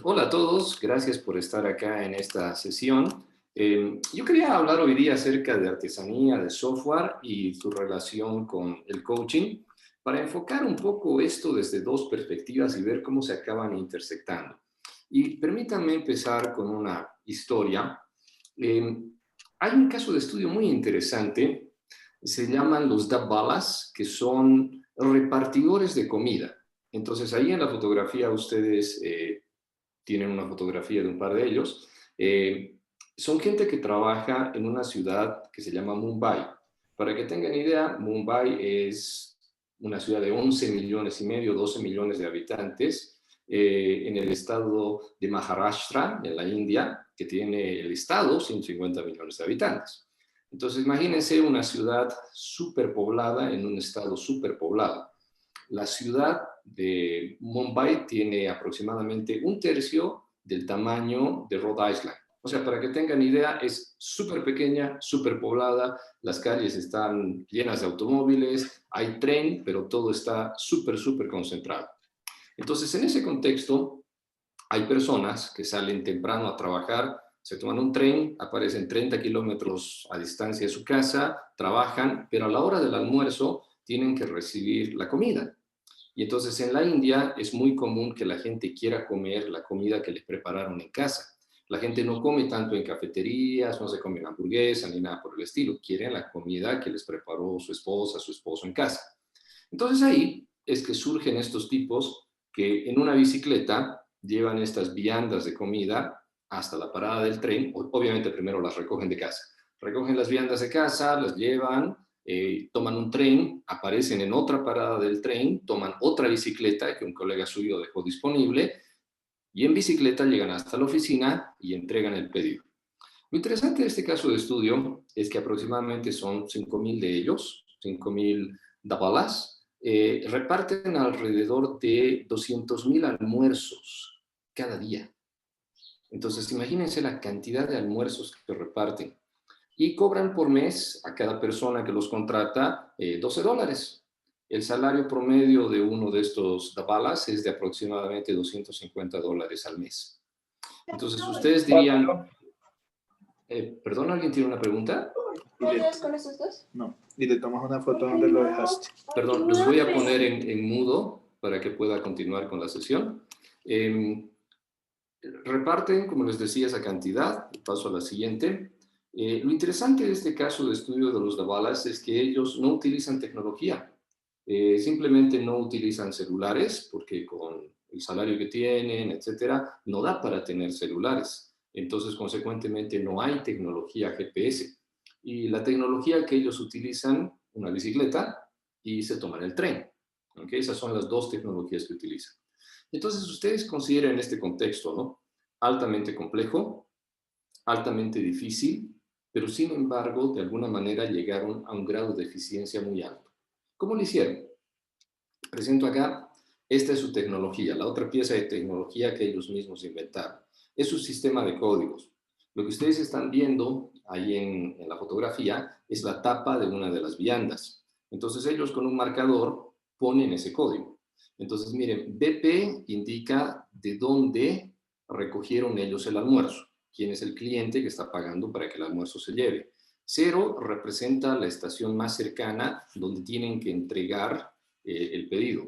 Hola a todos, gracias por estar acá en esta sesión. Yo quería hablar hoy día acerca de artesanía, de software y su relación con el coaching, para enfocar un poco esto desde dos perspectivas y ver cómo se acaban intersectando. Y permítanme empezar con una historia. Eh, Hay un caso de estudio muy interesante, se llaman los dabbalas, que son repartidores de comida. Entonces ahí en la fotografía ustedes tienen una fotografía de un par de ellos. Son gente que trabaja en una ciudad que se llama Mumbai. Para que tengan idea, Mumbai es una ciudad de 11 millones y medio, 12 millones de habitantes, en el estado de Maharashtra, en la India, que tiene el estado 150 millones de habitantes. Entonces, imagínense una ciudad superpoblada en un estado superpoblado. La ciudad de Mumbai tiene aproximadamente un tercio del tamaño de Rhode Island. O sea, para que tengan idea, es súper pequeña, súper poblada, las calles están llenas de automóviles, hay tren, pero todo está súper, súper concentrado. Entonces, en ese contexto, hay personas que salen temprano a trabajar, se toman un tren, aparecen 30 kilómetros a distancia de su casa, trabajan, pero a la hora del almuerzo tienen que recibir la comida. Y entonces en la India es muy común que la gente quiera comer la comida que les prepararon en casa. La gente no come tanto en cafeterías, no se come hamburguesa ni nada por el estilo. Quieren la comida que les preparó su esposa, su esposo en casa. Entonces ahí es que surgen estos tipos que en una bicicleta llevan estas viandas de comida hasta la parada del tren. Obviamente primero las recogen de casa. Recogen las viandas de casa, las llevan, toman un tren, aparecen en otra parada del tren, toman otra bicicleta que un colega suyo dejó disponible y en bicicleta llegan hasta la oficina y entregan el pedido. Lo interesante de este caso de estudio es que aproximadamente son 5.000 de ellos, 5.000 dabalas, reparten alrededor de 200.000 almuerzos cada día. Entonces, imagínense la cantidad de almuerzos que reparten y cobran por mes a cada persona que los contrata $12. El salario promedio de uno de estos dabalas es de aproximadamente $250 al mes. Entonces, ustedes dirían, perdón, ¿alguien tiene una pregunta? ¿Lo llevas con esos dos? No, y te tomas una foto donde lo dejaste. Perdón, los voy a poner en mudo para que pueda continuar con la sesión. Reparten, como les decía, esa cantidad. Paso a la siguiente. Lo interesante de este caso de estudio de los dabalas es que ellos no utilizan tecnología. Simplemente no utilizan celulares porque con el salario que tienen, etcétera, no da para tener celulares. Entonces, consecuentemente, no hay tecnología GPS. Y la tecnología que ellos utilizan, una bicicleta y se toman el tren. ¿Okay? Esas son las dos tecnologías que utilizan. Entonces, ustedes consideran este contexto, ¿no? Altamente complejo, altamente difícil, pero sin embargo, de alguna manera llegaron a un grado de eficiencia muy alto. ¿Cómo lo hicieron? Presento acá, esta es su tecnología, la otra pieza de tecnología que ellos mismos inventaron. Es su sistema de códigos. Lo que ustedes están viendo ahí en la fotografía es la tapa de una de las viandas. Entonces ellos con un marcador ponen ese código. Entonces miren, BP indica de dónde recogieron ellos el almuerzo. ¿Quién es el cliente que está pagando para que el almuerzo se lleve? 0 representa la estación más cercana donde tienen que entregar el pedido.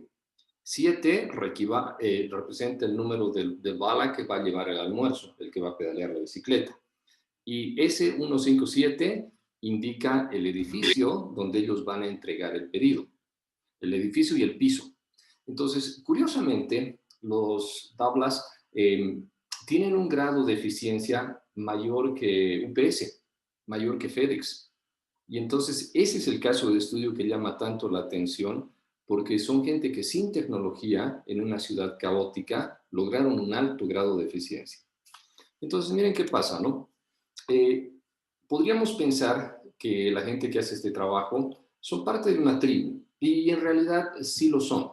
7 representa el número de bala que va a llevar el almuerzo, el que va a pedalear la bicicleta. Y ese 157 indica el edificio donde ellos van a entregar el pedido, el edificio y el piso. Entonces, curiosamente, los tablas tienen un grado de eficiencia mayor que UPS, mayor que FedEx. Y entonces, ese es el caso de estudio que llama tanto la atención, porque son gente que sin tecnología, en una ciudad caótica, lograron un alto grado de eficiencia. Entonces, miren qué pasa, ¿no? Podríamos pensar que la gente que hace este trabajo son parte de una tribu, y en realidad sí lo son.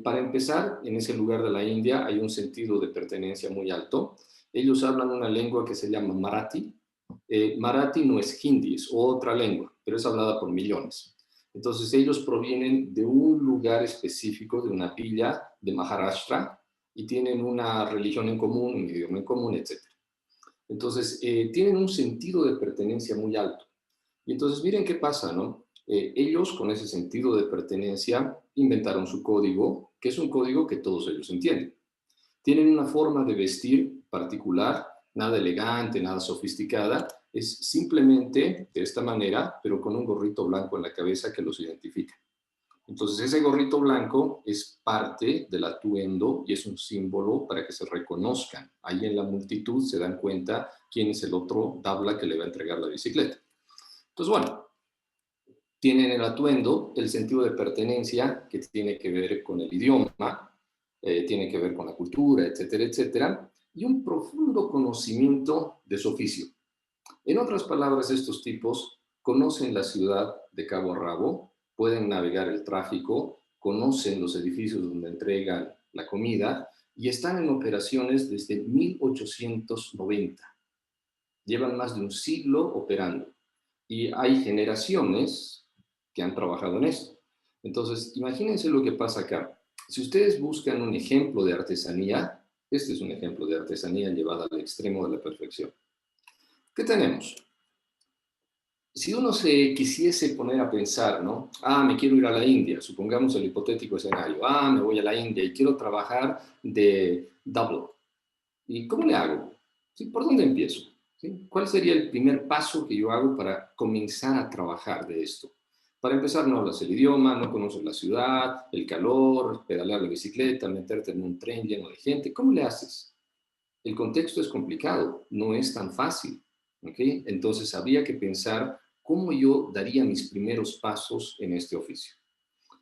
Para empezar, en ese lugar de la India hay un sentido de pertenencia muy alto. Ellos hablan una lengua que se llama Marathi. Marathi no es hindi, es otra lengua, pero es hablada por millones. Entonces ellos provienen de un lugar específico, de una villa de Maharashtra, y tienen una religión en común, un idioma en común, etc. Entonces, tienen un sentido de pertenencia muy alto. Y entonces, miren qué pasa, ¿no? Ellos, con ese sentido de pertenencia, inventaron su código, que es un código que todos ellos entienden. Tienen una forma de vestir particular, nada elegante, nada sofisticada, es simplemente de esta manera, pero con un gorrito blanco en la cabeza que los identifica. Entonces ese gorrito blanco es parte del atuendo y es un símbolo para que se reconozcan. Ahí en la multitud se dan cuenta quién es el otro dabla que le va a entregar la bicicleta. Entonces, bueno, tienen el atuendo, el sentido de pertenencia que tiene que ver con el idioma, tiene que ver con la cultura, etcétera, etcétera, y un profundo conocimiento de su oficio. En otras palabras, estos tipos conocen la ciudad de cabo a rabo, pueden navegar el tráfico, conocen los edificios donde entregan la comida y están en operaciones desde 1890. Llevan más de un siglo operando y hay generaciones que han trabajado en esto. Entonces, imagínense lo que pasa acá. Si ustedes buscan un ejemplo de artesanía, este es un ejemplo de artesanía llevada al extremo de la perfección. ¿Qué tenemos? Si uno se quisiese poner a pensar, ¿no? Ah, me quiero ir a la India, supongamos el hipotético escenario. Ah, me voy a la India y quiero trabajar de double. ¿Y cómo le hago? ¿Sí? ¿Por dónde empiezo? ¿Sí? ¿Cuál sería el primer paso que yo hago para comenzar a trabajar de esto? Para empezar, no hablas el idioma, no conoces la ciudad, el calor, pedalear la bicicleta, meterte en un tren lleno de gente. ¿Cómo le haces? El contexto es complicado, no es tan fácil. ¿Okay? Entonces, habría que pensar cómo yo daría mis primeros pasos en este oficio.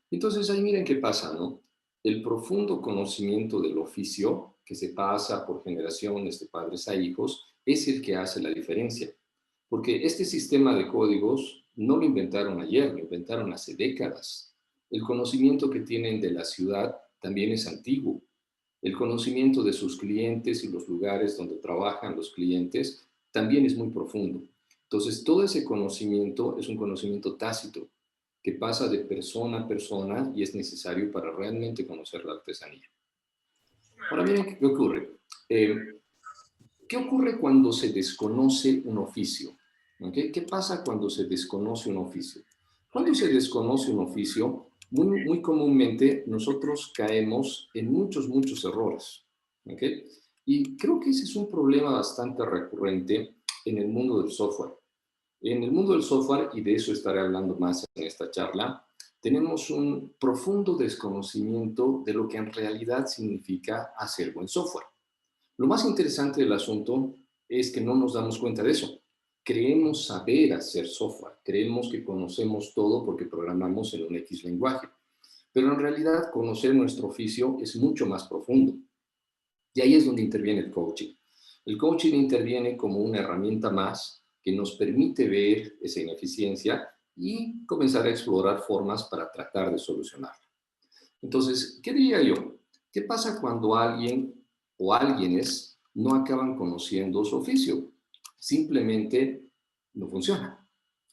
Entonces, ahí miren qué pasa, ¿no? El profundo conocimiento del oficio que se pasa por generaciones de padres a hijos es el que hace la diferencia. Porque este sistema de códigos no lo inventaron ayer, lo inventaron hace décadas. El conocimiento que tienen de la ciudad también es antiguo. El conocimiento de sus clientes y los lugares donde trabajan los clientes también es muy profundo. Entonces, todo ese conocimiento es un conocimiento tácito que pasa de persona a persona y es necesario para realmente conocer la artesanía. Ahora miren qué ocurre. ¿Qué ocurre cuando se desconoce un oficio? ¿Okay? ¿Qué pasa cuando se desconoce un oficio? Cuando se desconoce un oficio, muy comúnmente nosotros caemos en muchos errores. ¿Okay? Y creo que ese es un problema bastante recurrente en el mundo del software. En el mundo del software, y de eso estaré hablando más en esta charla, tenemos un profundo desconocimiento de lo que en realidad significa hacer buen software. Lo más interesante del asunto es que no nos damos cuenta de eso. Creemos saber hacer software, creemos que conocemos todo porque programamos en un X lenguaje, pero en realidad conocer nuestro oficio es mucho más profundo. Y ahí es donde interviene el coaching. El coaching interviene como una herramienta más que nos permite ver esa ineficiencia y comenzar a explorar formas para tratar de solucionarla. Entonces, ¿qué diría yo? ¿Qué pasa cuando alguien o alguienes no acaban conociendo su oficio? Simplemente no funciona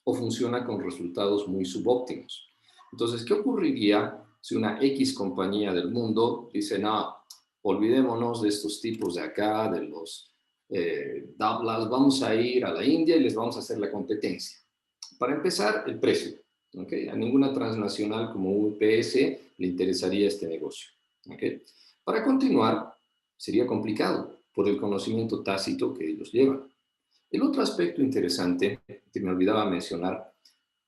o funciona con resultados muy subóptimos. Entonces, ¿qué ocurriría si una X compañía del mundo dice, no, olvidémonos de estos tipos de acá, de los dablas, vamos a ir a la India y les vamos a hacer la competencia? Para empezar, el precio. ¿Okay? A ninguna transnacional como UPS le interesaría este negocio. ¿Okay? Para continuar, sería complicado por el conocimiento tácito que ellos llevan. El otro aspecto interesante que me olvidaba mencionar,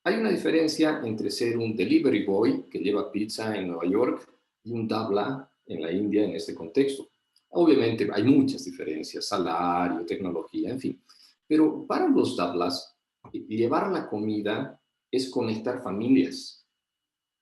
hay una diferencia entre ser un delivery boy que lleva pizza en Nueva York y un dabla en la India en este contexto. Obviamente hay muchas diferencias, salario, tecnología, en fin. Pero para los dablas, llevar la comida es conectar familias,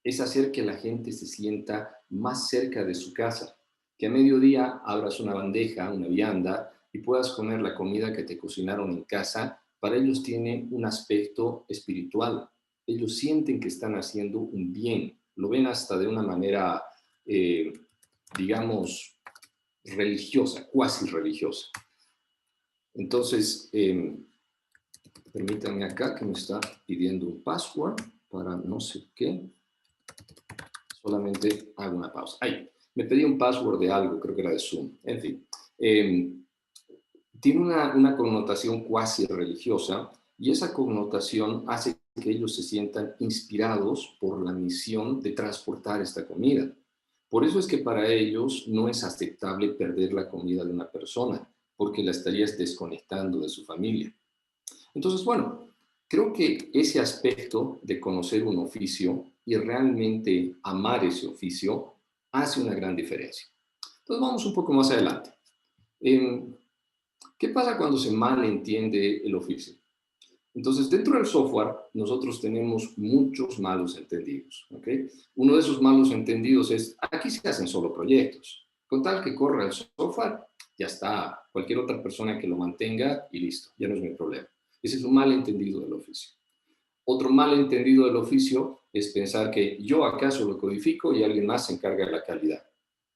es hacer que la gente se sienta más cerca de su casa, que a mediodía abras una bandeja, una vianda y puedas comer la comida que te cocinaron en casa. Para ellos tiene un aspecto espiritual. Ellos sienten que están haciendo un bien, lo ven hasta de una manera, digamos, religiosa, cuasi religiosa. Entonces, permítanme acá que me está pidiendo un password para no sé qué. Solamente hago una pausa. Ahí. Me pedía un password de algo, creo que era de Zoom, en fin. Tiene una connotación cuasi religiosa y esa connotación hace que ellos se sientan inspirados por la misión de transportar esta comida. Por eso es que para ellos no es aceptable perder la comida de una persona, porque la estarías desconectando de su familia. Entonces, bueno, creo que ese aspecto de conocer un oficio y realmente amar ese oficio hace una gran diferencia. Entonces, vamos un poco más adelante. ¿Qué pasa cuando se malentiende el oficio? Entonces, dentro del software, nosotros tenemos muchos malos entendidos, ¿ok? Uno de esos malos entendidos es, aquí se hacen solo proyectos. Con tal que corra el software, ya está. Cualquier otra persona que lo mantenga y listo, ya no es mi problema. Ese es un malentendido del oficio. Otro malentendido del oficio es pensar que yo acaso lo codifico y alguien más se encarga de la calidad.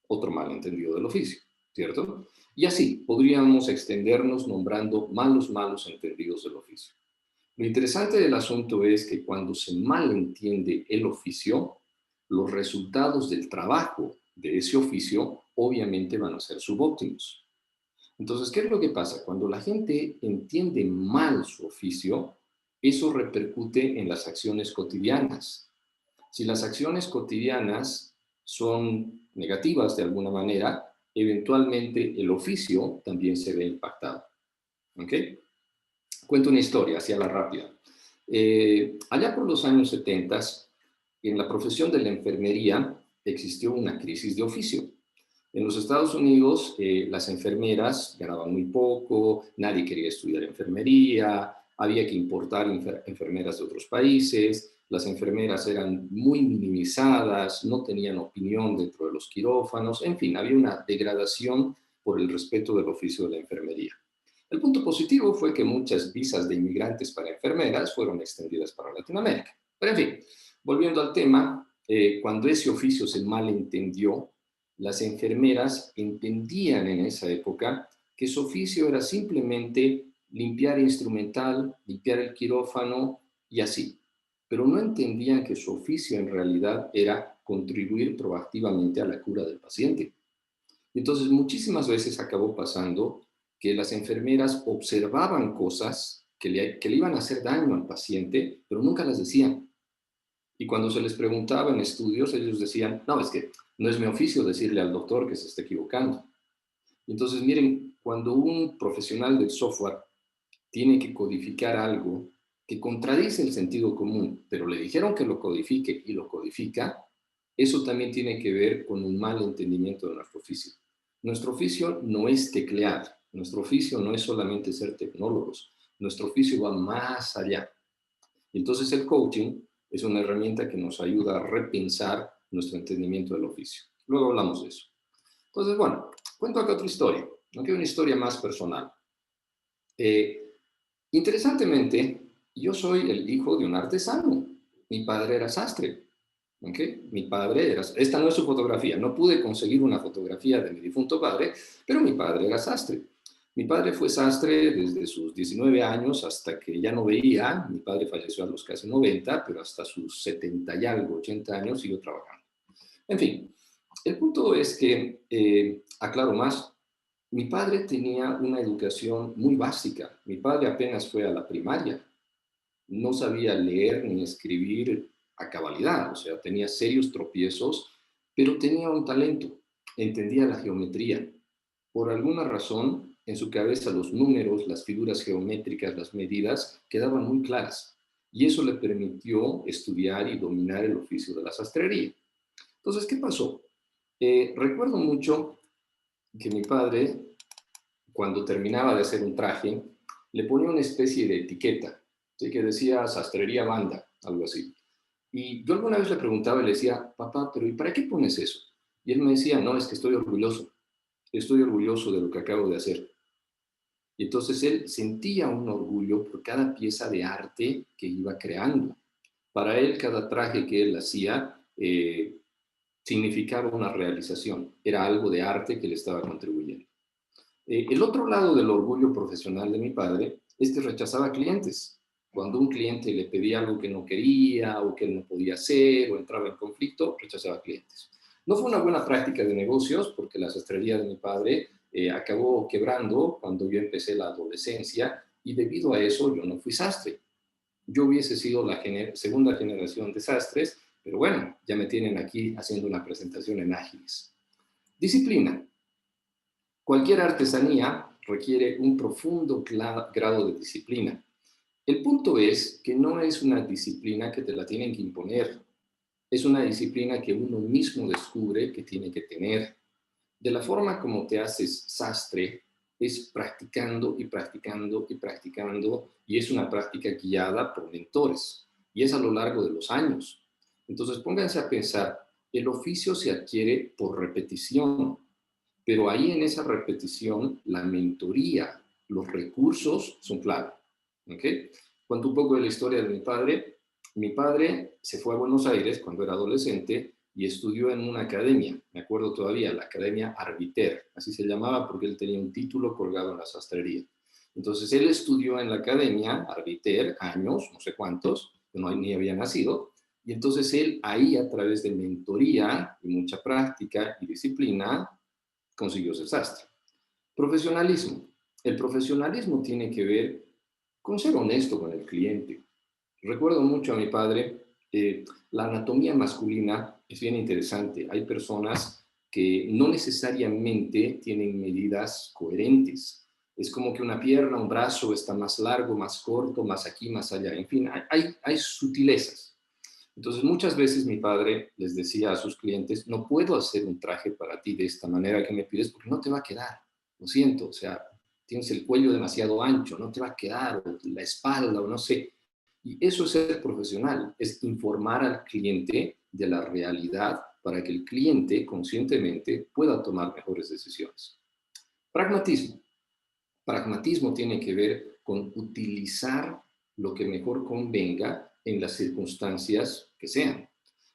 Otro malentendido del oficio, ¿cierto? Y así podríamos extendernos nombrando malos entendidos del oficio. Lo interesante del asunto es que cuando se malentiende el oficio, los resultados del trabajo de ese oficio obviamente van a ser subóptimos. Entonces, ¿qué es lo que pasa? Cuando la gente entiende mal su oficio, eso repercute en las acciones cotidianas. Si las acciones cotidianas son negativas de alguna manera, eventualmente el oficio también se ve impactado. ¿Ok? Cuento una historia, hacia la rápida. Allá por los años 70, en la profesión de la enfermería existió una crisis de oficio. En los Estados Unidos, las enfermeras ganaban muy poco, nadie quería estudiar enfermería, había que importar enfermeras de otros países, las enfermeras eran muy minimizadas, no tenían opinión dentro de los quirófanos, en fin, había una degradación por el respeto del oficio de la enfermería. El punto positivo fue que muchas visas de inmigrantes para enfermeras fueron extendidas para Latinoamérica. Pero en fin, volviendo al tema, cuando ese oficio se malentendió, las enfermeras entendían en esa época que su oficio era simplemente limpiar instrumental, limpiar el quirófano y así. Pero no entendían que su oficio en realidad era contribuir proactivamente a la cura del paciente. Entonces, muchísimas veces acabó pasando que las enfermeras observaban cosas que le iban a hacer daño al paciente, pero nunca las decían. Y cuando se les preguntaba en estudios, ellos decían, no, es que no es mi oficio decirle al doctor que se está equivocando. Entonces, miren, cuando un profesional del software tiene que codificar algo que contradice el sentido común, pero le dijeron que lo codifique y lo codifica, eso también tiene que ver con un mal entendimiento de nuestro oficio. Nuestro oficio no es teclear, nuestro oficio no es solamente ser tecnólogos, nuestro oficio va más allá. Entonces el coaching es una herramienta que nos ayuda a repensar nuestro entendimiento del oficio. Luego hablamos de eso. Entonces, bueno, cuento acá otra historia, aunque una historia más personal. Interesantemente, yo soy el hijo de un artesano. Mi padre era sastre. ¿Okay? Mi padre era... Esta no es su fotografía. No pude conseguir una fotografía de mi difunto padre, pero mi padre era sastre. Mi padre fue sastre desde sus 19 años hasta que ya no veía. Mi padre falleció a los casi 90, pero hasta sus 70 y algo, 80 años siguió trabajando. En fin, el punto es que, aclaro más, mi padre tenía una educación muy básica. Mi padre apenas fue a la primaria. No sabía leer ni escribir a cabalidad, o sea, tenía serios tropiezos, pero tenía un talento, entendía la geometría. Por alguna razón, en su cabeza los números, las figuras geométricas, las medidas quedaban muy claras, y eso le permitió estudiar y dominar el oficio de la sastrería. Entonces, ¿qué pasó? Recuerdo mucho que mi padre, cuando terminaba de hacer un traje, le ponía una especie de etiqueta, ¿sí? Que decía sastrería banda, algo así. Y yo alguna vez le preguntaba y le decía, papá, pero ¿y para qué pones eso? Y él me decía, no, es que estoy orgulloso de lo que acabo de hacer. Y entonces él sentía un orgullo por cada pieza de arte que iba creando. Para él, cada traje que él hacía significaba una realización, era algo de arte que le estaba contribuyendo. El otro lado del orgullo profesional de mi padre es que rechazaba clientes. Cuando un cliente le pedía algo que no quería o que él no podía hacer o entraba en conflicto, rechazaba clientes. No fue una buena práctica de negocios porque la sastrería de mi padre acabó quebrando cuando yo empecé la adolescencia y debido a eso yo no fui sastre. Yo hubiese sido la segunda generación de sastres, pero bueno, ya me tienen aquí haciendo una presentación en ágiles. Disciplina. Cualquier artesanía requiere un profundo grado de disciplina. El punto es que no es una disciplina que te la tienen que imponer, es una disciplina que uno mismo descubre que tiene que tener. De la forma como te haces sastre es practicando y practicando y practicando, y es una práctica guiada por mentores, y es a lo largo de los años. Entonces pónganse a pensar, el oficio se adquiere por repetición, pero ahí en esa repetición la mentoría, los recursos son clave. ¿Okay? Cuento un poco de la historia de mi padre. Mi padre se fue a Buenos Aires cuando era adolescente y estudió en una academia, me acuerdo todavía, la Academia Arbiter, así se llamaba porque él tenía un título colgado en la sastrería. Entonces él estudió en la Academia Arbiter años, no sé cuántos, no ni había nacido, y entonces él ahí a través de mentoría y mucha práctica y disciplina consiguió ser sastre. Profesionalismo. El profesionalismo tiene que ver con ser honesto con el cliente. Recuerdo mucho a mi padre, la anatomía masculina es bien interesante. Hay personas que no necesariamente tienen medidas coherentes. Es como que una pierna, un brazo está más largo, más corto, más aquí, más allá. En fin, hay sutilezas. Entonces, muchas veces mi padre les decía a sus clientes, no puedo hacer un traje para ti de esta manera que me pides porque no te va a quedar. Lo siento, o sea, tienes el cuello demasiado ancho, no te va a quedar, o la espalda, o no sé. Y eso es ser profesional, es informar al cliente de la realidad para que el cliente conscientemente pueda tomar mejores decisiones. Pragmatismo. Pragmatismo tiene que ver con utilizar lo que mejor convenga en las circunstancias que sean.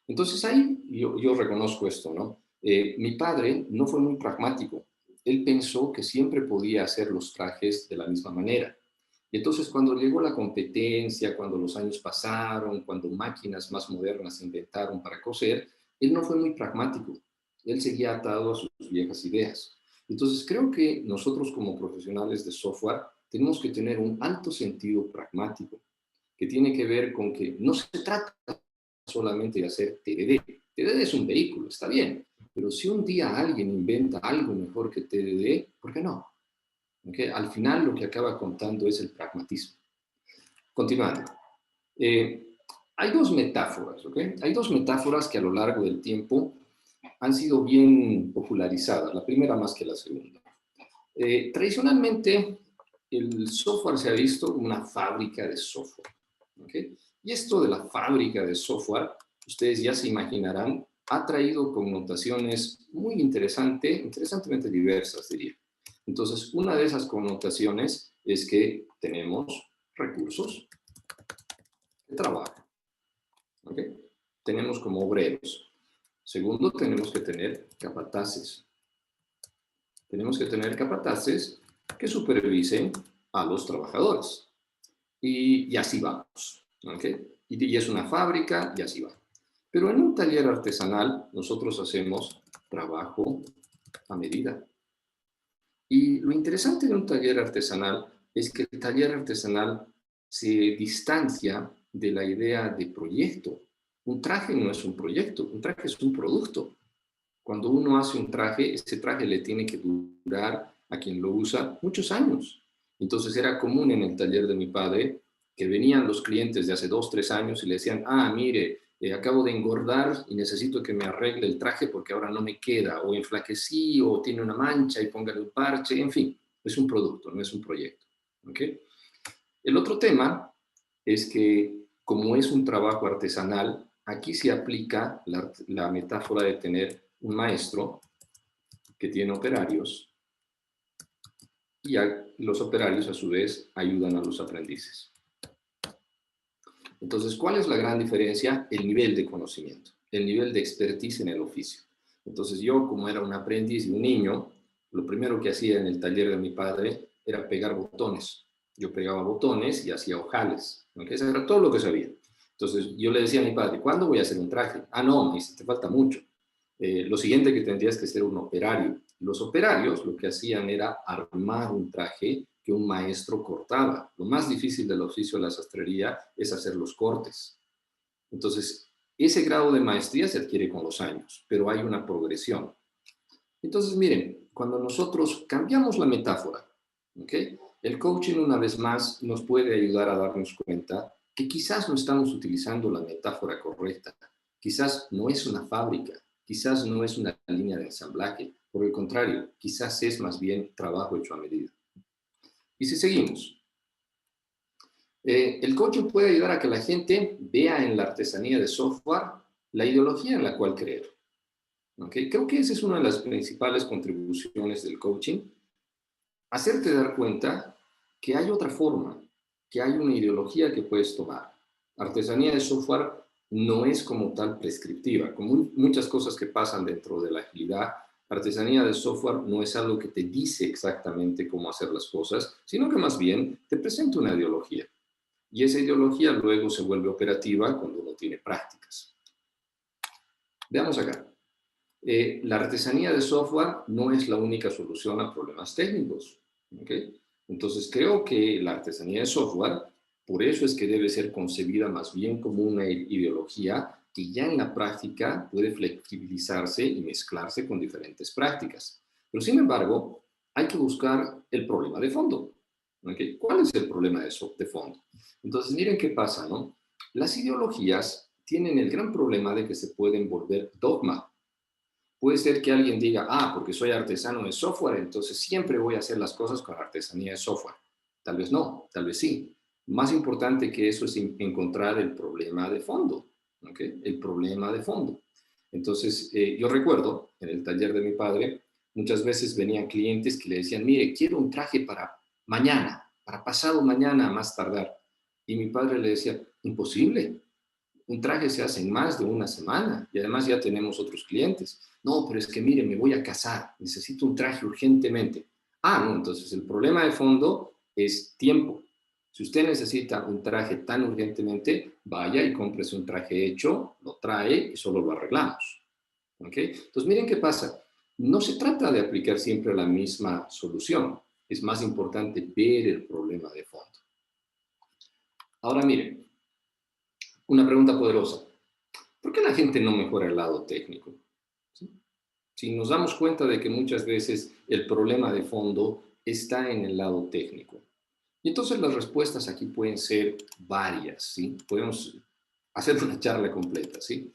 Entonces ahí yo reconozco esto, ¿no? Mi padre no fue muy pragmático. Él pensó que siempre podía hacer los trajes de la misma manera. Y entonces cuando llegó la competencia, cuando los años pasaron, cuando máquinas más modernas se inventaron para coser, él no fue muy pragmático. Él seguía atado a sus viejas ideas. Entonces creo que nosotros como profesionales de software tenemos que tener un alto sentido pragmático, que tiene que ver con que no se trata solamente de hacer TDD. TDD es un vehículo, está bien, pero si un día alguien inventa algo mejor que TDD, ¿por qué no? ¿Okay? Al final lo que acaba contando es el pragmatismo. Continuando. Hay dos metáforas, ¿ok? Hay dos metáforas que a lo largo del tiempo han sido bien popularizadas, la primera más que la segunda. Tradicionalmente, el software se ha visto como una fábrica de software, ¿ok? Y esto de la fábrica de software, ustedes ya se imaginarán, ha traído connotaciones muy interesantemente diversas, diría. Entonces, una de esas connotaciones es que tenemos recursos de trabajo, ¿ok? Tenemos como obreros. Segundo, tenemos que tener capataces. Tenemos que tener capataces que supervisen a los trabajadores. Y así vamos, ¿ok? Y es una fábrica y así va. Pero en un taller artesanal nosotros hacemos trabajo a medida. Y lo interesante de un taller artesanal es que el taller artesanal se distancia de la idea de proyecto. Un traje no es un proyecto, un traje es un producto. Cuando uno hace un traje, ese traje le tiene que durar a quien lo usa muchos años. Entonces era común en el taller de mi padre que venían los clientes de hace 2, 3 años y le decían, mire, acabo de engordar y necesito que me arregle el traje porque ahora no me queda, o enflaquecí, o tiene una mancha y póngale un parche, en fin, es un producto, no es un proyecto. ¿Okay? El otro tema es que como es un trabajo artesanal, aquí se aplica la metáfora de tener un maestro que tiene operarios y los operarios a su vez ayudan a los aprendices. Entonces, ¿cuál es la gran diferencia? El nivel de conocimiento, el nivel de expertise en el oficio. Entonces yo, como era un aprendiz y un niño, lo primero que hacía en el taller de mi padre era pegar botones. Yo pegaba botones y hacía ojales, ¿okay? Eso era todo lo que sabía. Entonces yo le decía a mi padre, ¿cuándo voy a hacer un traje? No, me dice, te falta mucho. Lo siguiente que tendrías que ser un operario. Los operarios lo que hacían era armar un traje que un maestro cortaba. Lo más difícil del oficio de la sastrería es hacer los cortes. Entonces, ese grado de maestría se adquiere con los años, pero hay una progresión. Entonces, miren, cuando nosotros cambiamos la metáfora, ¿ok? El coaching, una vez más, nos puede ayudar a darnos cuenta que quizás no estamos utilizando la metáfora correcta. Quizás no es una fábrica, quizás no es una línea de ensamblaje. Por el contrario, quizás es más bien trabajo hecho a medida. Y si seguimos, el coaching puede ayudar a que la gente vea en la artesanía de software la ideología en la cual creer. ¿Okay? Creo que esa es una de las principales contribuciones del coaching. Hacerte dar cuenta que hay otra forma, que hay una ideología que puedes tomar. Artesanía de software no es como tal prescriptiva, como muchas cosas que pasan dentro de la agilidad. Artesanía de software no es algo que te dice exactamente cómo hacer las cosas, sino que más bien te presenta una ideología. Y esa ideología luego se vuelve operativa cuando uno tiene prácticas. Veamos acá. La artesanía de software no es la única solución a problemas técnicos. ¿Okay? Entonces, creo que la artesanía de software, por eso es que debe ser concebida más bien como una ideología que ya en la práctica puede flexibilizarse y mezclarse con diferentes prácticas. Pero, sin embargo, hay que buscar el problema de fondo. ¿Okay? ¿Cuál es el problema de fondo? Entonces, miren qué pasa, ¿no? Las ideologías tienen el gran problema de que se pueden volver dogma. Puede ser que alguien diga, porque soy artesano de software, entonces siempre voy a hacer las cosas con artesanía de software. Tal vez no, tal vez sí. Más importante que eso es encontrar el problema de fondo, ¿okay? El problema de fondo. Entonces, yo recuerdo en el taller de mi padre, muchas veces venían clientes que le decían, mire, quiero un traje para mañana, para pasado mañana a más tardar. Y mi padre le decía, imposible, un traje se hace en más de una semana y además ya tenemos otros clientes. No, pero es que mire, me voy a casar, necesito un traje urgentemente. No, entonces el problema de fondo es tiempo. Si usted necesita un traje tan urgentemente, vaya y cómprese un traje hecho, lo trae y solo lo arreglamos. ¿Ok? Entonces miren qué pasa. No se trata de aplicar siempre la misma solución. Es más importante ver el problema de fondo. Ahora miren, una pregunta poderosa. ¿Por qué la gente no mejora el lado técnico? ¿Sí? Si nos damos cuenta de que muchas veces el problema de fondo está en el lado técnico. Y entonces las respuestas aquí pueden ser varias, ¿sí? Podemos hacer una charla completa, ¿sí?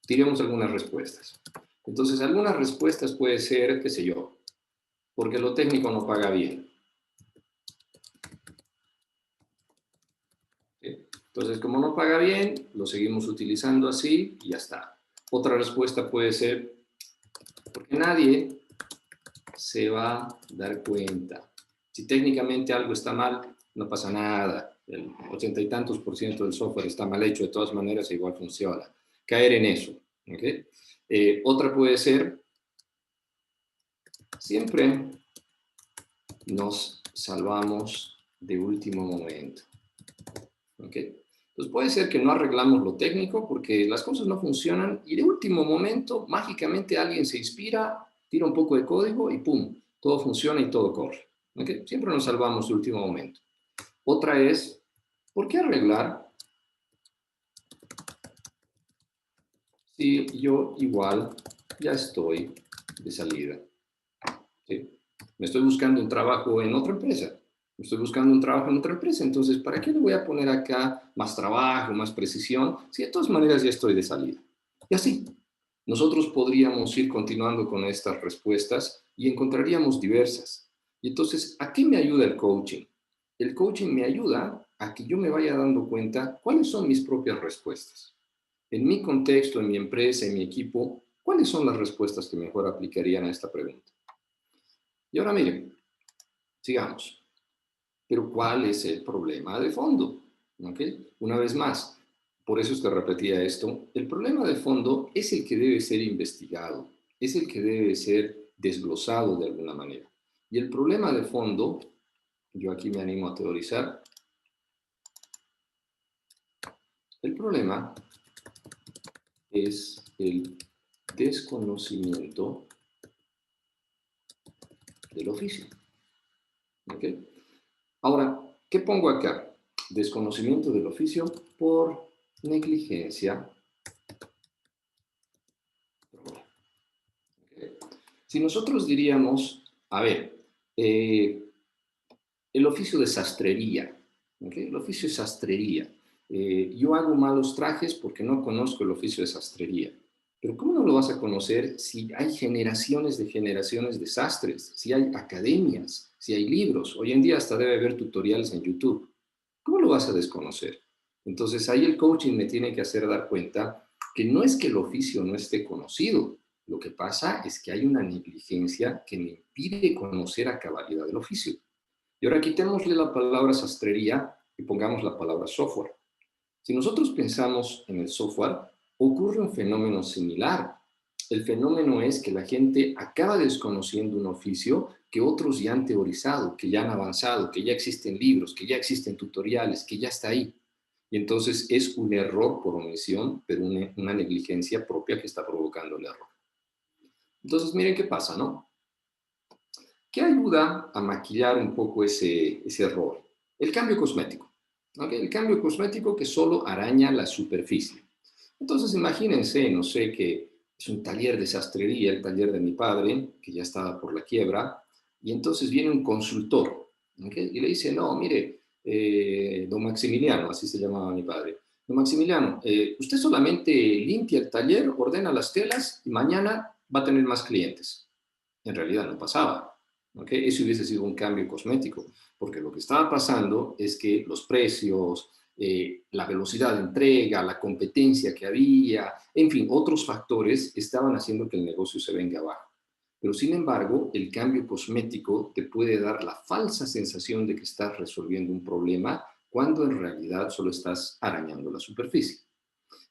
Tiremos algunas respuestas. Entonces, algunas respuestas puede ser, qué sé yo, porque lo técnico no paga bien. ¿Sí? Entonces, como no paga bien, lo seguimos utilizando así y ya está. Otra respuesta puede ser, porque nadie se va a dar cuenta. Si técnicamente algo está mal, no pasa nada. El 80 y tantos % del software está mal hecho, de todas maneras igual funciona. Caer en eso. ¿Okay? Otra puede ser, siempre nos salvamos de último momento. ¿Okay? Entonces puede ser que no arreglamos lo técnico porque las cosas no funcionan y de último momento mágicamente alguien se inspira, tira un poco de código y ¡pum! Todo funciona y todo corre. ¿Okay? Siempre nos salvamos de último momento. Otra es, ¿por qué arreglar si yo igual ya estoy de salida? ¿Sí? Me estoy buscando un trabajo en otra empresa. Entonces, ¿para qué le voy a poner acá más trabajo, más precisión? Si de todas maneras ya estoy de salida. Y así, nosotros podríamos ir continuando con estas respuestas y encontraríamos diversas. Y entonces, ¿a qué me ayuda el coaching? El coaching me ayuda a que yo me vaya dando cuenta cuáles son mis propias respuestas. En mi contexto, en mi empresa, en mi equipo, ¿cuáles son las respuestas que mejor aplicarían a esta pregunta? Y ahora miren, sigamos. Pero ¿cuál es el problema de fondo? ¿Okay? Una vez más, por eso es que repetía esto, el problema de fondo es el que debe ser investigado, es el que debe ser desglosado de alguna manera. Y el problema de fondo, yo aquí me animo a teorizar, el problema es el desconocimiento del oficio. ¿Ok? Ahora, ¿qué pongo acá? Desconocimiento del oficio por negligencia. Si nosotros diríamos, a ver, el oficio de sastrería, ¿okay? El oficio de sastrería. Yo hago malos trajes porque no conozco el oficio de sastrería. Pero ¿cómo no lo vas a conocer si hay generaciones de sastres, si hay academias, si hay libros? Hoy en día hasta debe haber tutoriales en YouTube. ¿Cómo lo vas a desconocer? Entonces ahí el coaching me tiene que hacer dar cuenta que no es que el oficio no esté conocido, lo que pasa es que hay una negligencia que me impide conocer a cabalidad del oficio. Y ahora quitémosle la palabra sastrería y pongamos la palabra software. Si nosotros pensamos en el software, ocurre un fenómeno similar. El fenómeno es que la gente acaba desconociendo un oficio que otros ya han teorizado, que ya han avanzado, que ya existen libros, que ya existen tutoriales, que ya está ahí. Y entonces es un error por omisión, pero una negligencia propia que está provocando el error. Entonces, miren qué pasa, ¿no? ¿Qué ayuda a maquillar un poco ese error? El cambio cosmético. ¿Okay? El cambio cosmético que solo araña la superficie. Entonces imagínense, no sé, que es un taller de sastrería, el taller de mi padre, que ya estaba por la quiebra, y entonces viene un consultor, ¿okay? Y le dice, no, mire, don Maximiliano, así se llamaba mi padre, don Maximiliano, usted solamente limpia el taller, ordena las telas y mañana va a tener más clientes. En realidad no pasaba. ¿Okay? Eso hubiese sido un cambio cosmético, porque lo que estaba pasando es que los precios, la velocidad de entrega, la competencia que había, en fin, otros factores estaban haciendo que el negocio se venga abajo. Pero sin embargo, el cambio cosmético te puede dar la falsa sensación de que estás resolviendo un problema cuando en realidad solo estás arañando la superficie.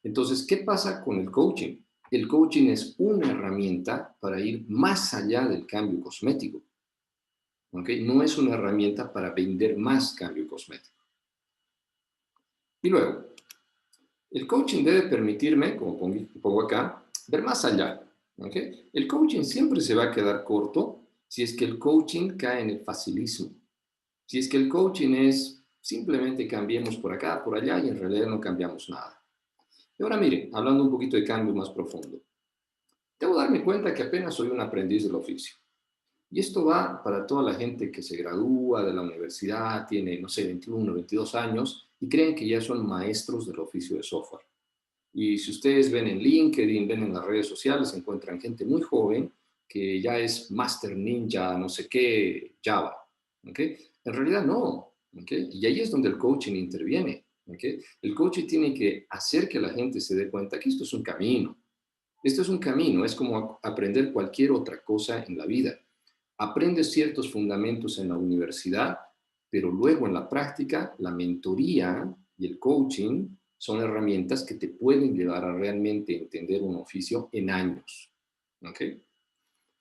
Entonces, ¿qué pasa con el coaching? El coaching es una herramienta para ir más allá del cambio cosmético. ¿Okay? No es una herramienta para vender más cambio cosmético. Y luego, el coaching debe permitirme, como pongo acá, ver más allá. ¿Okay? El coaching siempre se va a quedar corto si es que el coaching cae en el facilismo. Si es que el coaching es simplemente cambiemos por acá, por allá y en realidad no cambiamos nada. Y ahora mire, hablando un poquito de cambio más profundo. Debo darme cuenta que apenas soy un aprendiz del oficio. Y esto va para toda la gente que se gradúa de la universidad, tiene, no sé, 21, 22 años y creen que ya son maestros del oficio de software. Y si ustedes ven en LinkedIn, ven en las redes sociales, encuentran gente muy joven que ya es Master Ninja, no sé qué, Java. ¿Okay? En realidad no. ¿Okay? Y ahí es donde el coaching interviene. ¿Okay? El coaching tiene que hacer que la gente se dé cuenta que esto es un camino. Esto es un camino, es como aprender cualquier otra cosa en la vida. Aprendes ciertos fundamentos en la universidad, pero luego en la práctica, la mentoría y el coaching son herramientas que te pueden llevar a realmente entender un oficio en años. ¿Ok?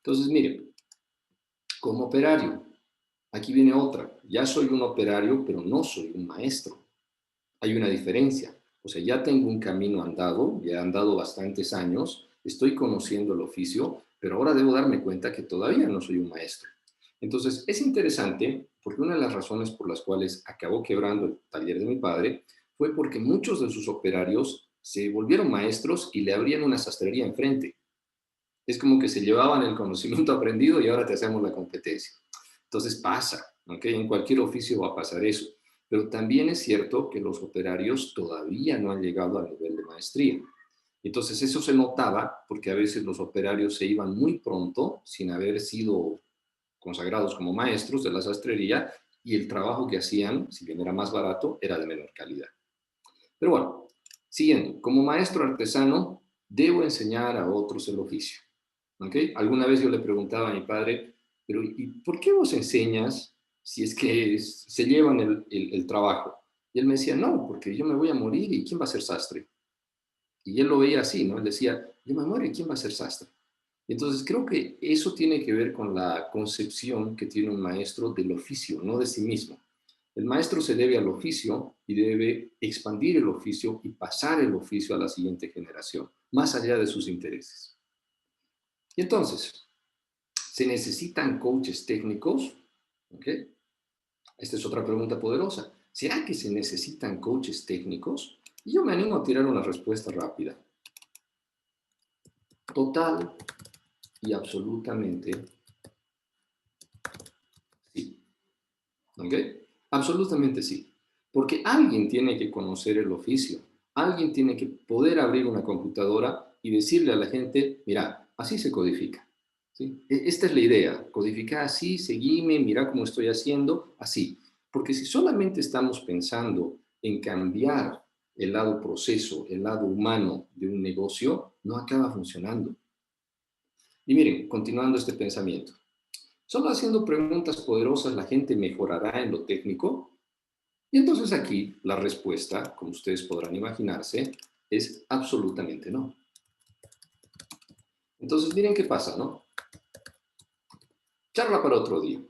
Entonces, mire, como operario, aquí viene otra. Ya soy un operario, pero no soy un maestro. Hay una diferencia. O sea, ya tengo un camino andado, ya he andado bastantes años, estoy conociendo el oficio, pero ahora debo darme cuenta que todavía no soy un maestro. Entonces, es interesante porque una de las razones por las cuales acabó quebrando el taller de mi padre fue porque muchos de sus operarios se volvieron maestros y le abrían una sastrería enfrente. Es como que se llevaban el conocimiento aprendido y ahora te hacemos la competencia. Entonces pasa, ¿ok? En cualquier oficio va a pasar eso. Pero también es cierto que los operarios todavía no han llegado al nivel de maestría. Entonces eso se notaba porque a veces los operarios se iban muy pronto sin haber sido consagrados como maestros de la sastrería y el trabajo que hacían, si bien era más barato, era de menor calidad. Pero bueno, siguiendo, como maestro artesano, debo enseñar a otros el oficio. ¿Okay? Alguna vez yo le preguntaba a mi padre, pero ¿y por qué vos enseñas si es que se llevan el trabajo? Y él me decía, no, porque yo me voy a morir y ¿quién va a ser sastre? Y él lo veía así, ¿no? Él decía, yo me muero y ¿quién va a ser sastre? Entonces creo que eso tiene que ver con la concepción que tiene un maestro del oficio, no de sí mismo. El maestro se debe al oficio y debe expandir el oficio y pasar el oficio a la siguiente generación, más allá de sus intereses. Y entonces, ¿se necesitan coaches técnicos? ¿Ok? Esta es otra pregunta poderosa. ¿Será que se necesitan coaches técnicos? Y yo me animo a tirar una respuesta rápida. Total y absolutamente sí. ¿Ok? Absolutamente sí. Porque alguien tiene que conocer el oficio. Alguien tiene que poder abrir una computadora y decirle a la gente, mira, así se codifica. ¿Sí? Esta es la idea. Codificar así, seguime, mira cómo estoy haciendo, así. Porque si solamente estamos pensando en cambiar el lado proceso, el lado humano de un negocio, no acaba funcionando. Y miren, continuando este pensamiento. Solo haciendo preguntas poderosas la gente mejorará en lo técnico. Y entonces aquí la respuesta, como ustedes podrán imaginarse, es absolutamente no. Entonces miren qué pasa, ¿no? Charla para otro día.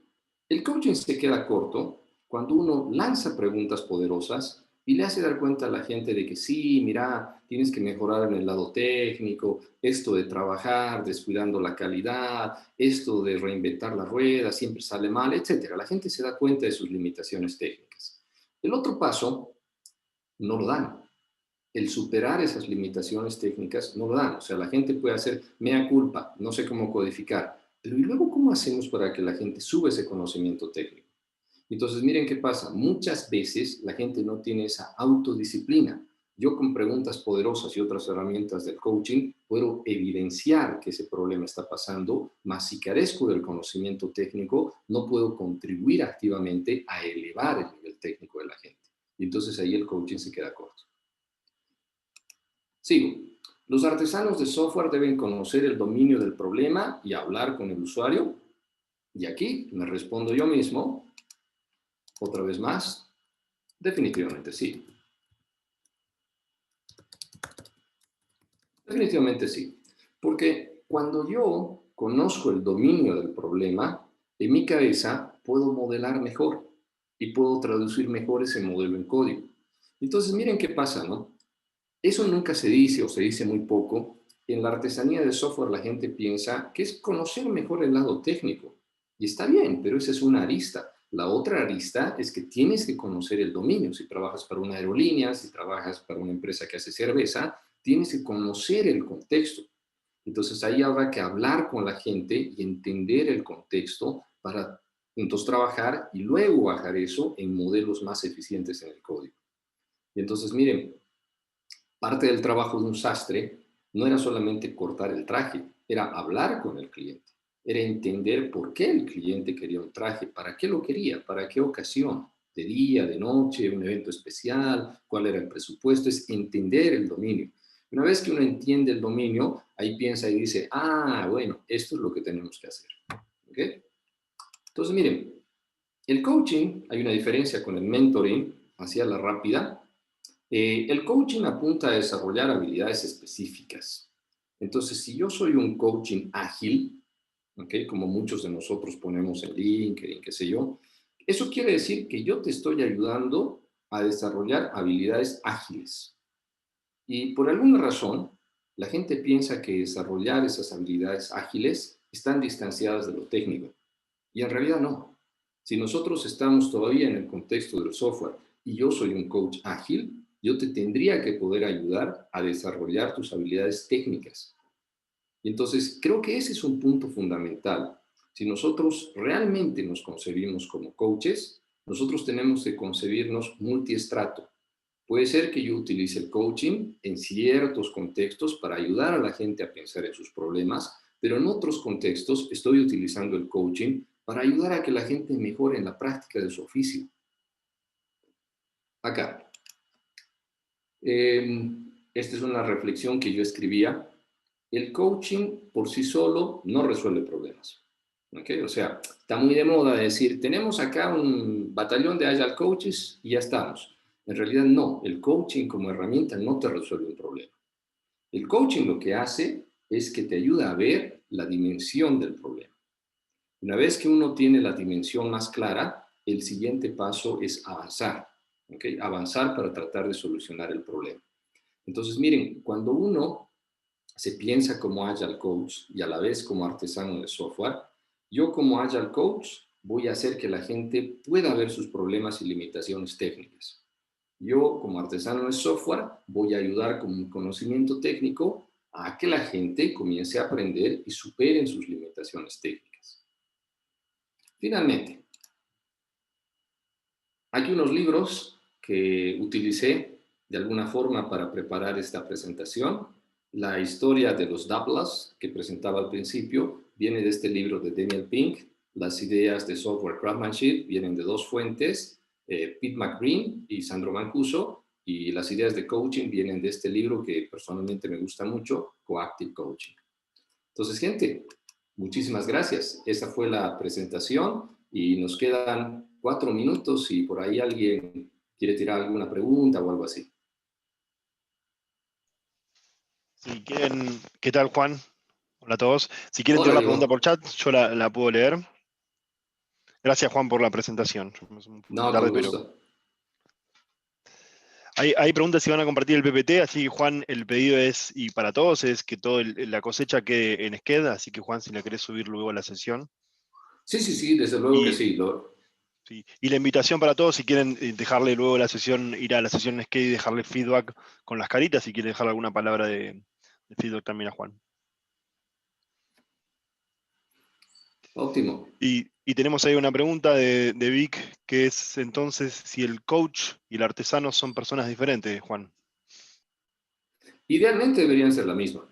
El coaching se queda corto cuando uno lanza preguntas poderosas y le hace dar cuenta a la gente de que sí, mira, tienes que mejorar en el lado técnico, esto de trabajar descuidando la calidad, esto de reinventar la rueda, siempre sale mal, etcétera. La gente se da cuenta de sus limitaciones técnicas. El otro paso no lo dan. El superar esas limitaciones técnicas no lo dan. O sea, la gente puede hacer mea culpa, no sé cómo codificar, pero ¿y luego cómo hacemos para que la gente suba ese conocimiento técnico? Entonces, miren qué pasa. Muchas veces la gente no tiene esa autodisciplina. Yo con preguntas poderosas y otras herramientas del coaching puedo evidenciar que ese problema está pasando, mas si carezco del conocimiento técnico, no puedo contribuir activamente a elevar el nivel técnico de la gente. Y entonces ahí el coaching se queda corto. Sigo. Los artesanos de software deben conocer el dominio del problema y hablar con el usuario. Y aquí me respondo yo mismo, otra vez más, definitivamente sí. Definitivamente sí. Porque cuando yo conozco el dominio del problema, en mi cabeza puedo modelar mejor y puedo traducir mejor ese modelo en código. Entonces, miren qué pasa, ¿no? Eso nunca se dice o se dice muy poco. En la artesanía de software la gente piensa que es conocer mejor el lado técnico. Y está bien, pero esa es una arista. La otra arista es que tienes que conocer el dominio. Si trabajas para una aerolínea, si trabajas para una empresa que hace cerveza, tienes que conocer el contexto. Entonces ahí habrá que hablar con la gente y entender el contexto para juntos trabajar y luego bajar eso en modelos más eficientes en el código. Y entonces, miren, parte del trabajo de un sastre no era solamente cortar el traje, era hablar con el cliente, era entender por qué el cliente quería un traje, para qué lo quería, para qué ocasión, de día, de noche, un evento especial, cuál era el presupuesto, es entender el dominio. Una vez que uno entiende el dominio, ahí piensa y dice, ah, bueno, esto es lo que tenemos que hacer. ¿Ok? Entonces, miren, el coaching, hay una diferencia con el mentoring, hacia la rápida. El coaching apunta a desarrollar habilidades específicas. Entonces, si yo soy un coaching ágil, ¿okay? Como muchos de nosotros ponemos en LinkedIn, qué sé yo, eso quiere decir que yo te estoy ayudando a desarrollar habilidades ágiles. Y por alguna razón, la gente piensa que desarrollar esas habilidades ágiles están distanciadas de lo técnico. Y en realidad no. Si nosotros estamos todavía en el contexto del software y yo soy un coach ágil, yo te tendría que poder ayudar a desarrollar tus habilidades técnicas. Y entonces creo que ese es un punto fundamental. Si nosotros realmente nos concebimos como coaches, nosotros tenemos que concebirnos multiestrato. Puede ser que yo utilice el coaching en ciertos contextos para ayudar a la gente a pensar en sus problemas, pero en otros contextos estoy utilizando el coaching para ayudar a que la gente mejore en la práctica de su oficio. Acá. Esta es una reflexión que yo escribía. El coaching por sí solo no resuelve problemas. ¿Okay? O sea, está muy de moda decir, tenemos acá un batallón de Agile Coaches y ya estamos. En realidad no, el coaching como herramienta no te resuelve un problema. El coaching lo que hace es que te ayuda a ver la dimensión del problema. Una vez que uno tiene la dimensión más clara, el siguiente paso es avanzar. ¿Okay? Avanzar para tratar de solucionar el problema. Entonces, miren, cuando uno se piensa como Agile Coach y a la vez como artesano de software, yo como Agile Coach voy a hacer que la gente pueda ver sus problemas y limitaciones técnicas. Yo como artesano de software voy a ayudar con mi conocimiento técnico a que la gente comience a aprender y superen sus limitaciones técnicas. Finalmente, hay unos libros que utilicé de alguna forma para preparar esta presentación. La historia de los Doublas que presentaba al principio viene de este libro de Daniel Pink. Las ideas de Software Craftsmanship vienen de dos fuentes, Pete McGreen y Sandro Mancuso, y las ideas de coaching vienen de este libro que personalmente me gusta mucho, Coactive Coaching. Entonces, gente, muchísimas gracias. Esa fue la presentación y nos quedan 4 minutos si por ahí alguien quiere tirar alguna pregunta o algo así. Si quieren, ¿qué tal, Juan? Hola a todos. Si quieren Hola, tirar la Diego. pregunta por chat, yo la puedo leer. Gracias, Juan, por la presentación. No, Tarde, con pero gusto. hay preguntas si van a compartir el PPT, así que Juan, el pedido es, y para todos, es que toda la cosecha quede en Sked, así que Juan, si la querés subir luego a la sesión. Sí, desde luego que Y, sí. sí. Y la invitación para todos, si quieren dejarle luego la sesión, ir a la sesión en Sked y dejarle feedback con las caritas, si quieren dejarle alguna palabra de feedback también a Juan. Óptimo. Y tenemos ahí una pregunta de Vic, que es entonces si el coach y el artesano son personas diferentes, Juan. Idealmente deberían ser la misma.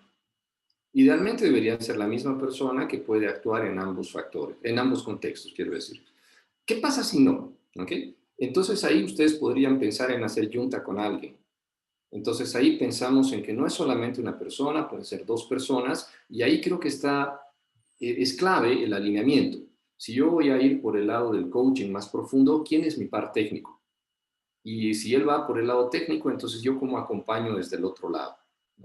Idealmente deberían ser la misma persona que puede actuar en ambos factores, en ambos contextos, quiero decir. ¿Qué pasa si no? ¿Okay? Entonces ahí ustedes podrían pensar en hacer junta con alguien. Entonces ahí pensamos en que no es solamente una persona, pueden ser dos personas, y ahí creo que es clave el alineamiento. Si yo voy a ir por el lado del coaching más profundo, ¿quién es mi par técnico? Y si él va por el lado técnico, entonces yo como acompaño desde el otro lado.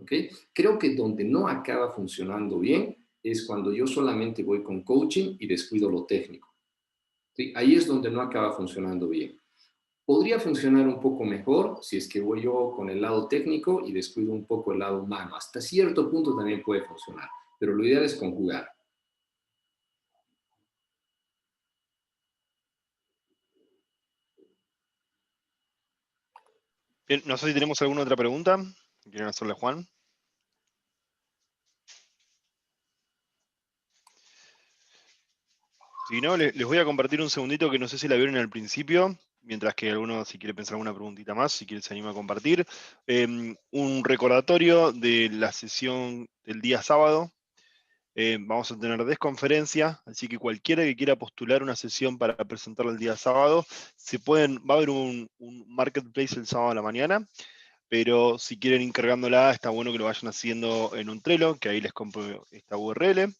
¿Okay? Creo que donde no acaba funcionando bien es cuando yo solamente voy con coaching y descuido lo técnico. ¿Sí? Ahí es donde no acaba funcionando bien. Podría funcionar un poco mejor si es que voy yo con el lado técnico y descuido un poco el lado humano. Hasta cierto punto también puede funcionar, pero lo ideal es conjugar. Bien, no sé si tenemos alguna otra pregunta. ¿Quieren hacerle a Juan? Si no, les voy a compartir un segundito que no sé si la vieron al principio, mientras que alguno, si quiere pensar alguna preguntita más, si quiere se anima a compartir. Un recordatorio de la sesión del día sábado. Vamos a tener desconferencia, así que cualquiera que quiera postular una sesión para presentarla el día sábado, va a haber un marketplace el sábado a la mañana, pero si quieren ir cargándola, está bueno que lo vayan haciendo en un Trello, que ahí les compro esta URL.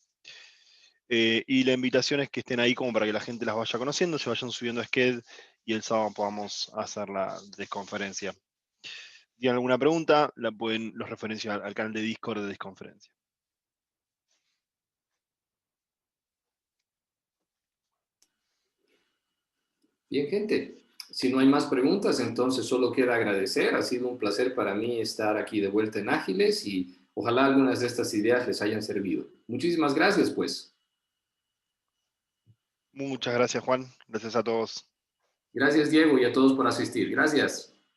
Y la invitación es que estén ahí como para que la gente las vaya conociendo, se vayan subiendo a Sked y el sábado podamos hacer la desconferencia. Si tienen alguna pregunta, los referencio al canal de Discord de Desconferencia. Bien, gente. Si no hay más preguntas, entonces solo queda agradecer. Ha sido un placer para mí estar aquí de vuelta en Ágiles y ojalá algunas de estas ideas les hayan servido. Muchísimas gracias, pues. Muchas gracias, Juan. Gracias a todos. Gracias, Diego, y a todos por asistir. Gracias.